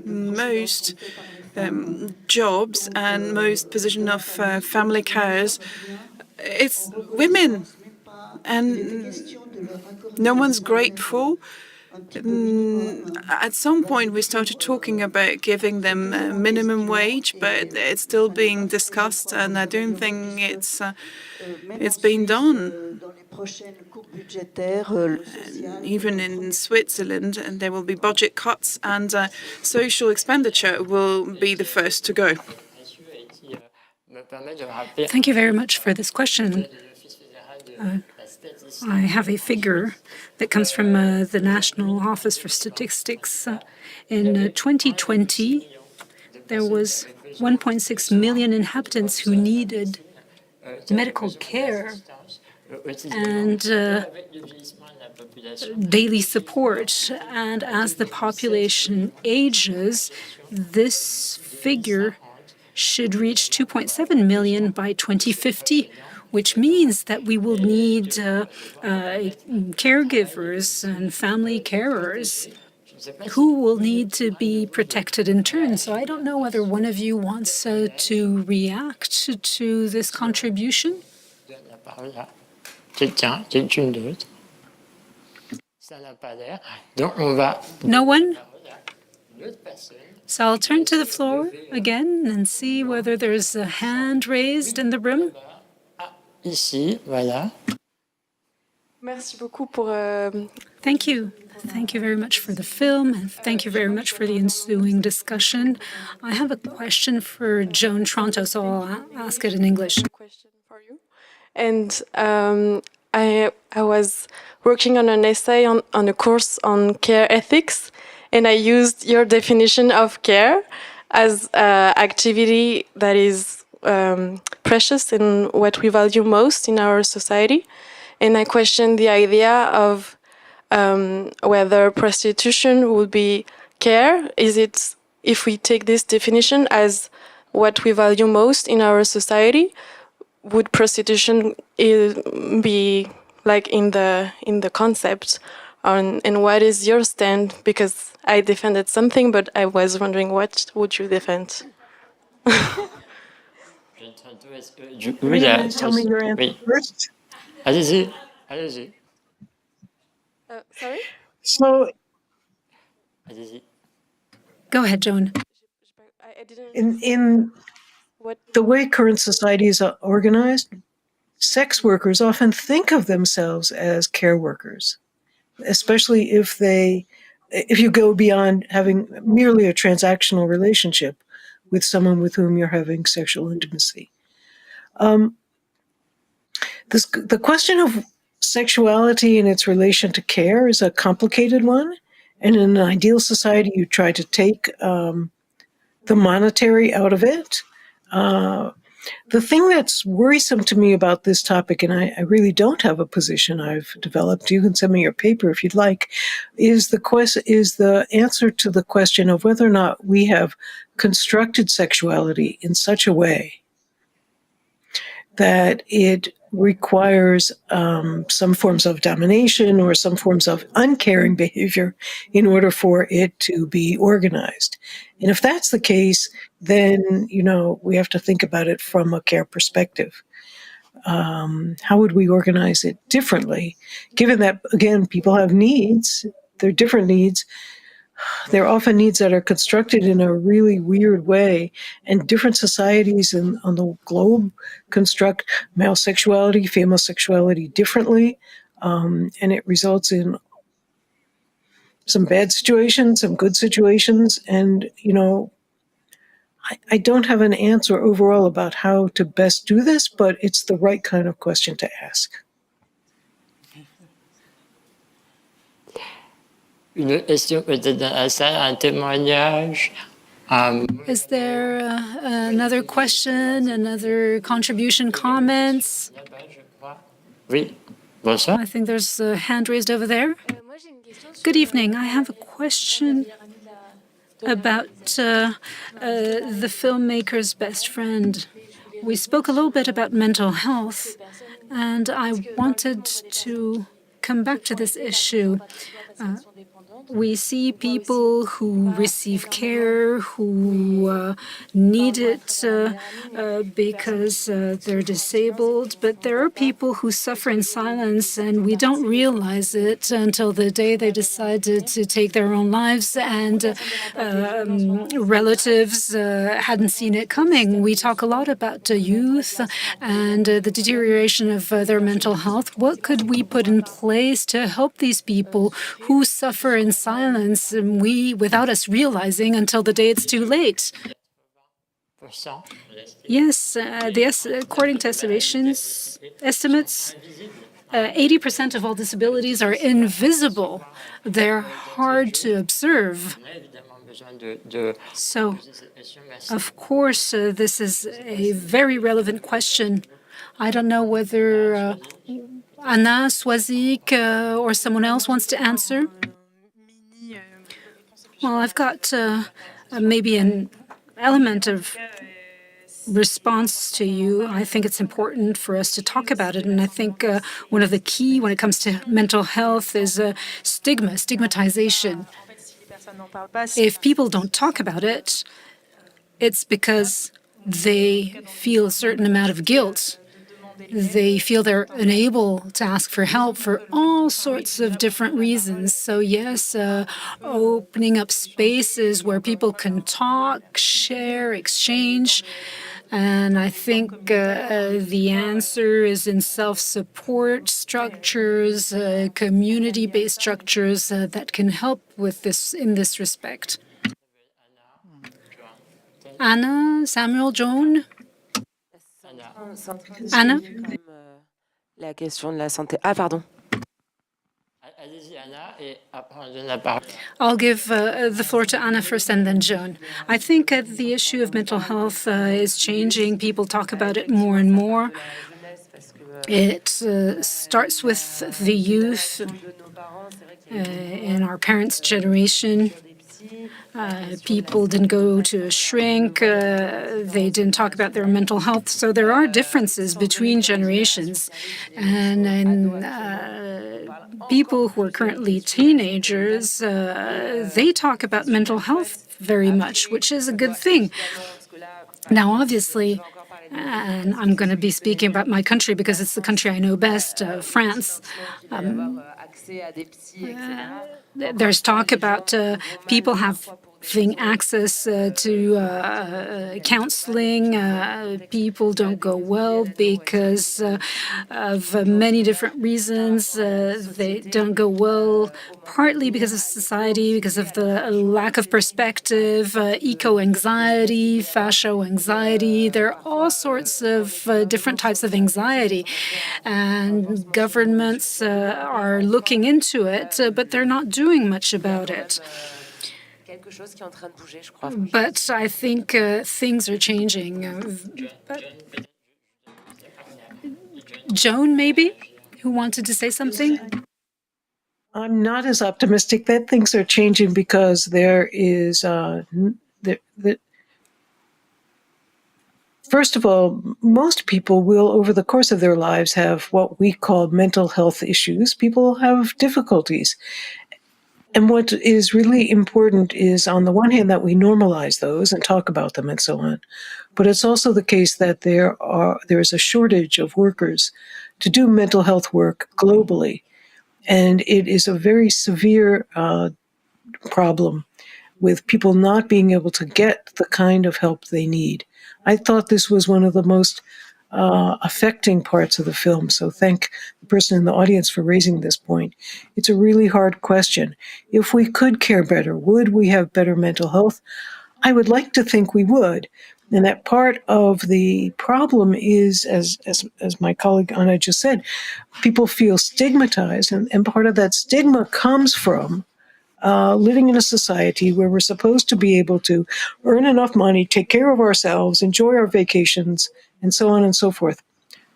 most jobs and most position of family carers, it's women, and no one's grateful. At some point, we started talking about giving them a minimum wage, but it's still being discussed, and I don't think it's been done. Even in Switzerland, and there will be budget cuts, and social expenditure will be the first to go. Thank you very much for this question. I have a figure that comes from the National Office for Statistics. In 2020, there was 1.6 million inhabitants who needed medical care and daily support. And as the population ages, this figure should reach 2.7 million by 2050. Which means that we will need caregivers and family carers who will need to be protected in turn. So I don't know whether one of you wants to react to this contribution. No one? So I'll turn to the floor again and see whether there's a hand raised in the room. Ici, voilà. Thank you. Thank you very much for the film, and thank you very much for the ensuing discussion. I have a question for Joan Tronto, so I'll ask it in English. And I was working on an essay on a course on care ethics, and I used your definition of care as activity that is precious and what we value most in our society. And I questioned the idea of whether prostitution would be care. Is it, if we take this definition as what we value most in our society, would prostitution be like in the concept? And what is your stand? Because I defended something, but I was wondering, what would you defend? Tell me your answer first. Allez-y. Sorry? So, Go ahead, Joan. in the way current societies are organized, sex workers often think of themselves as care workers, especially if you go beyond having merely a transactional relationship with someone with whom you're having sexual intimacy. The question of sexuality and its relation to care is a complicated one. And in an ideal society, you try to take the monetary out of it. The thing that's worrisome to me about this topic, and I really don't have a position I've developed, you can send me your paper if you'd like, is the answer to the question of whether or not we have constructed sexuality in such a way that it requires some forms of domination or some forms of uncaring behavior in order for it to be organized. And if that's the case, then, we have to think about it from a care perspective. How would we organize it differently? Given that, again, people have needs, they're different needs. They're often needs that are constructed in a really weird way, and different societies on the globe construct male sexuality, female sexuality differently, and it results in some bad situations, some good situations, and, I don't have an answer overall about how to best do this, but it's the right kind of question to ask. Une question peut-être dans la salle, un témoignage. Is there another question, another contribution, comments? Oui, bonsoir. I think there's a hand raised over there. Good evening. I have a question about the filmmaker's best friend. We spoke a little bit about mental health, and I wanted to come back to this issue. We see people who receive care, who need it because they're disabled, but there are people who suffer in silence, and we don't realize it until the day they decided to take their own lives, and relatives hadn't seen it coming. We talk a lot about youth and the deterioration of their mental health. What could we put in place to help these people who suffer in silence, and without us realizing until the day it's too late? Yes, according to estimates, 80% of all disabilities are invisible. They're hard to observe. So, of course, this is a very relevant question. I don't know whether Anna, Soizic, or someone else wants to answer. Well, I've got maybe an element of response to you. I think it's important for us to talk about it, and I think one of the key when it comes to mental health is stigmatization. If people don't talk about it, it's because they feel a certain amount of guilt. They feel they're unable to ask for help for all sorts of different reasons. So yes, opening up spaces where people can talk, share, exchange. And I think the answer is in self-support structures, community-based structures that can help with this in this respect. Anna, Samuel, Joan? Anna? La question de la santé. Ah, pardon. I'll give the floor to Anna first and then Joan. I think the issue of mental health is changing. People talk about it more and more. It starts with the youth in our parents' generation. People didn't go to a shrink. They didn't talk about their mental health. So there are differences between generations. And people who are currently teenagers, they talk about mental health very much, which is a good thing. Now, obviously, and I'm going to be speaking about my country because it's the country I know best, France. There's talk about people having access to counseling. People don't go well because of many different reasons. They don't go well partly because of society, because of the lack of perspective, eco-anxiety, fascio-anxiety. There are all sorts of different types of anxiety. And governments are looking into it, but they're not doing much about it. But I think things are changing. Joan, maybe, who wanted to say something? I'm not as optimistic that things are changing because there is, first of all, most people will, over the course of their lives, have what we call mental health issues. People have difficulties. And what is really important is, on the one hand, that we normalize those and talk about them and so on. But it's also the case that there is a shortage of workers to do mental health work globally. And it is a very severe problem with people not being able to get the kind of help they need. I thought this was one of the most affecting parts of the film. So thank the person in the audience for raising this point. It's a really hard question. If we could care better, would we have better mental health? I would like to think we would. And that part of the problem is, as my colleague Anna just said, people feel stigmatized. And part of that stigma comes from living in a society where we're supposed to be able to earn enough money, take care of ourselves, enjoy our vacations, and so on and so forth.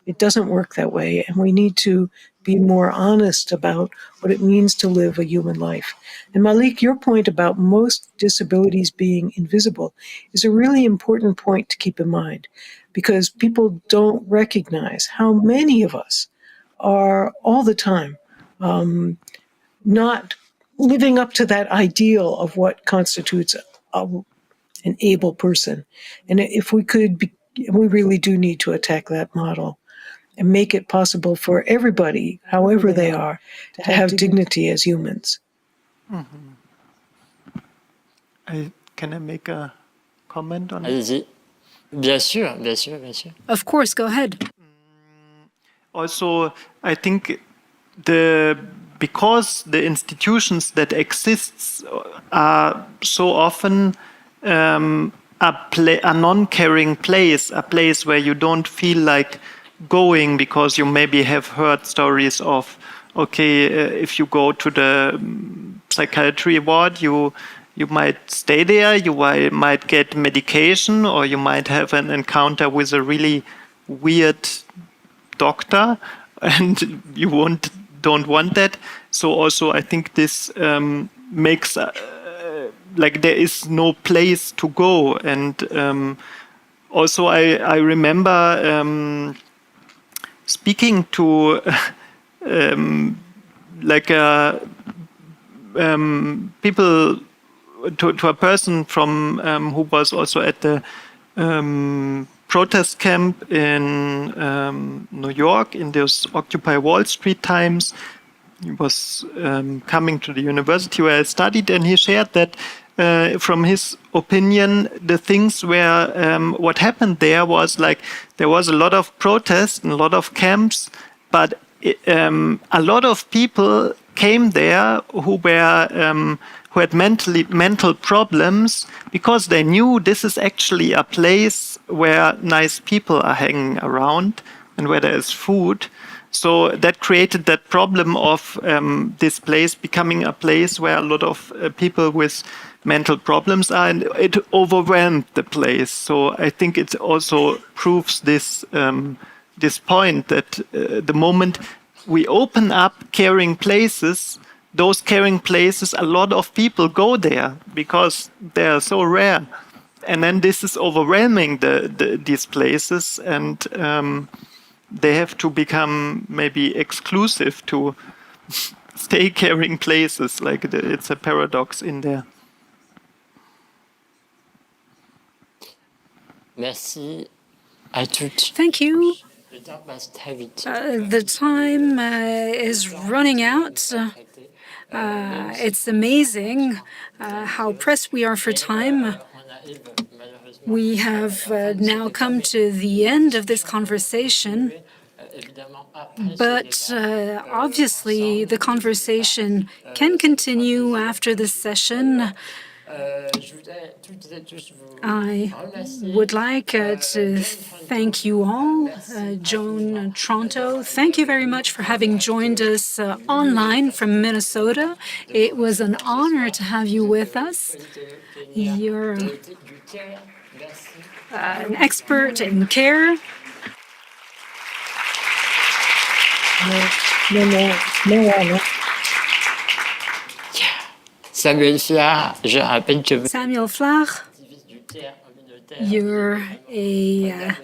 It doesn't work that way, and we need to be more honest about what it means to live a human life. And Malick, your point about most disabilities being invisible is a really important point to keep in mind, because people don't recognize how many of us are all the time not living up to that ideal of what constitutes an able person. And if we could, we really do need to attack that model and make it possible for everybody, however they are, to have dignity as humans. Can I make a comment on it? Allez-y. Bien sûr, bien sûr, bien sûr. Of course, go ahead. Also, I think because the institutions that exist are so often a non-caring place, a place where you don't feel like going because you maybe have heard stories of, okay, if you go to the psychiatry ward, you might stay there, you might get medication, or you might have an encounter with a really weird doctor, and you don't want that. So also I think this makes like there is no place to go. And also I remember speaking to people, to a person from who was also at the protest camp in New York in those Occupy Wall Street times. He was coming to the university where I studied, and he shared that from his opinion, the things where what happened there was like there was a lot of protests and a lot of camps, but a lot of people came there who had mental problems because they knew this is actually a place where nice people are hanging around and where there is food. So that created that problem of this place becoming a place where a lot of people with mental problems are, and it overwhelmed the place. So I think it also proves this this point that the moment we open up caring places, those caring places, a lot of people go there because they are so rare. And then this is overwhelming these places, and they have to become maybe exclusive to stay caring places. Like it's a paradox in there. Merci à toutes. Thank you. Le temps passe très vite. The time is running out. It's amazing how pressed we are for time. We have now come to the end of this conversation, but obviously the conversation can continue after this session. I would like to thank you all. Joan, Tronto, thank you very much for having joined us online from Minnesota. It was an honor to have you with us. You're an expert in care. Samuel Flach, je rappelle que Samuel Flach, you're a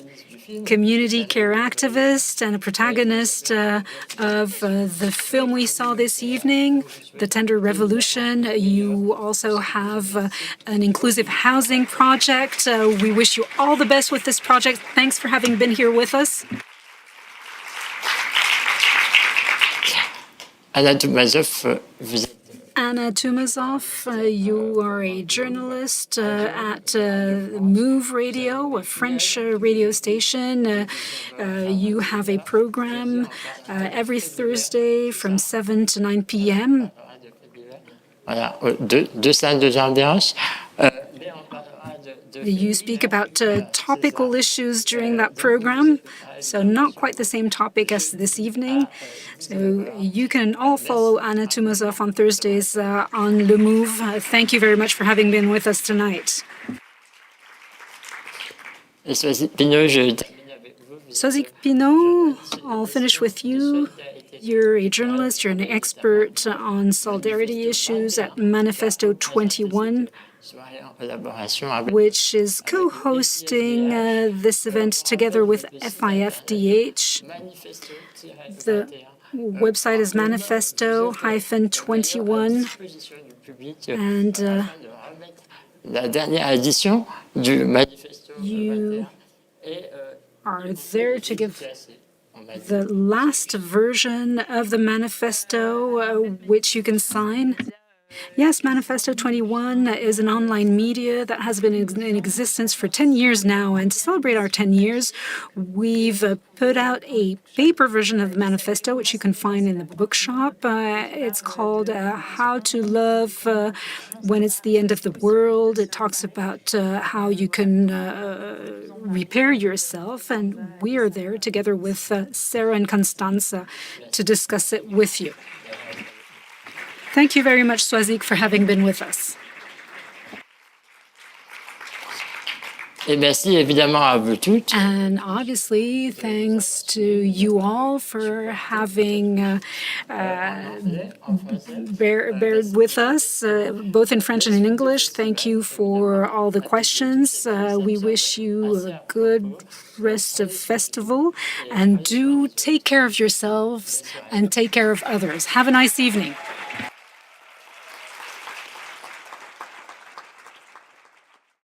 community care activist and a protagonist of the film we saw this evening, The Tender Revolution. You also have an inclusive housing project. We wish you all the best with this project. Thanks for having been here with us. Anna Toumazoff, vous êtes Anna Toumazoff, you are a journalist at Move Radio, a French radio station. You have a program every Thursday from 7 to 9 p.m. voilà, deux salles de ambiance. You speak about topical issues during that program, so not quite the same topic as this evening. So you can all follow Anna Toumazoff on Thursdays on Le Move. Thank you very much for having been with us tonight. Soizic Pineau, I'll finish with you. You're a journalist, you're an expert on solidarity issues at Manifesto 21. Which is co-hosting this event together with FIFDH. The website is Manifesto-21, and you are there to give the last version of the manifesto, which you can sign. Yes, Manifesto 21 is an online media that has been in existence for 10 years now. And to celebrate our 10 years, we've put out a paper version of the manifesto, which you can find in the bookshop. It's called How to Love When It's the End of the World. It talks about how you can repair yourself. And we are there together with Sarah and Constanza to discuss it with you. Thank you very much, Soizic, for having been with us. Et merci évidemment à vous toutes. And obviously, thanks to you all for having bared with us, both in French and in English. Thank you for all the questions. We wish you a good rest of festival, and do take care of yourselves and take care of others. Have a nice evening.